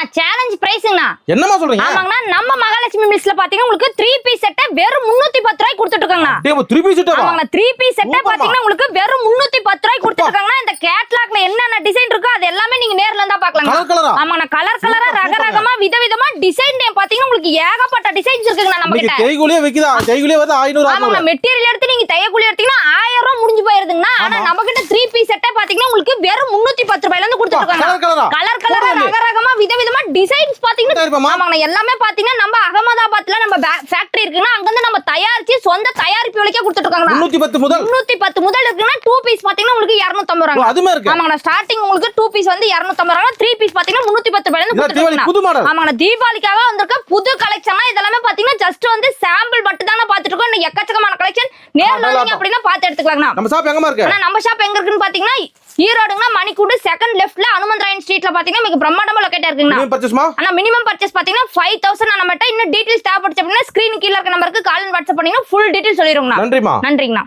அண்ணா challenge பிரைஸ்ங்கண்ணா. என்னமா சொல்றீங்க? ஆமாங்கண்ணா, நம்ம மகாலட்சுமி மில்ஸ்ல பாத்தீங்கன்னா உங்களுக்கு 3 பீஸ் செட் வெறும் 310 ரூபாய்க்கு கொடுத்துட்டு இருக்காங்கண்ணா. டேய் 3 பீஸ் செட்டா? ஆமாங்கண்ணா, 3 பீஸ் செட் பாத்தீங்கன்னா உங்களுக்கு வெறும் 310 ரூபாய்க்கு கொடுத்துட்டு இருக்காங்கண்ணா. இந்த கேட்லாக்ல என்னென்ன டிசைன் இருக்கோ அது எல்லாமே நீங்க நேர்ல தான் பார்க்கலாம். கலர் கலரா? ஆமாங்கண்ணா, கலர் கலரா ரகரகமா விதவிதமா டிசைன் பாத்தீங்கன்னா உங்களுக்கு ஏகப்பட்ட டிசைன்ஸ் இருக்குங்கண்ணா நம்ம கிட்ட. தைகுலியே விக்குதா? தைகுலியே வந்து 500 ஆமாங்கண்ணா, மெட்டீரியல் எடுத்து நீங்க தையக்கூலி எடுத்தீங்கன்னா 1000 ரூபாய் முடிஞ்சு போயிருதுங்கண்ணா. ஆனா நம்ம கிட்ட 3 பீஸ் செட் பாத்தீங்கன்னா உங்களுக்கு வெறும் 310 ரூபாயில இருந்து கொடுத்துட்டு இருக்காங்க. கலர் கலரா ரகரகமா விதவிதமா டிசைன்ஸ் பாத்தீங்கன்னா ஆமாங்கண்ணா, எல்லாமே பாத்தீங்கன்னா நம்ம அகமதாபாத்ல நம்ம ஃபேக்டரி இருக்குன்னா அங்க இருந்து நம்ம தயாரிச்சு சொந்த தயாரிப்பு விலைக்கே கொடுத்துட்டு இருக்காங்க. 310 முதல் இருக்குன்னா 2 பீஸ் பாத்தீங்கன்னா உங்களுக்கு 250 ரூபாய். அதுமே இருக்கு. ஆமாங்கண்ணா, ஸ்டார்டிங் உங்களுக்கு 2 பீஸ் வந்து 250 ரூபாய், 3 பீஸ் பாத்தீங்கன்னா 310 ரூபாயில இருந்து கொடுத்துட்டு இருக்காங்க. புது மாடல். ஆமாங்கண்ணா, தீபாவளிக்காக வந்திருக்க புது கலெக்ஷனா இதெல்லாம் பாத்தீங்கன்னா ஜஸ்ட் வந்து சாம்பிள் மட்டும் தான பாத்துட்டு இருக்கோம். இன்னும் எக்கச்சக்கமான கலெக்ஷன் நேர்ல வந்தீங்க அப்படினா பார்த்து எடுத்துக்கலாம்ண்ணா. நம்ம ஷாப் எங்கமா இருக்கு? நம்ம ஷாப் எங்க இருக்குன்னு பாத்தீங்கன்னா ஈரோடுங்க, மணிக்கூடு செகண்ட் லெஃப்ட்ல அனுமந்தராயன் ஸ்ட்ரீட்ல பாத்தீங்கன்னா மிக பிரம்மாண்டமா லொகேட் இருக்குங்க. மினிமம் பர்சேஸ்மா? அண்ணா மினிமம் பர்சேஸ் பாத்தீங்கன்னா 5000 நம்மட்ட. இன்னும் டீடைல்ஸ் தேவைப்படுச்சு அப்படினா ஸ்கிரீன் கீழ இருக்க நம்பருக்கு கால் அண்ட் வாட்ஸ்அப் பண்ணீங்கன்னா ஃபுல் டீடைல்ஸ் சொல்லிருவோம்ண்ணா. நன்றிமா. நன்றிங்கண்ணா.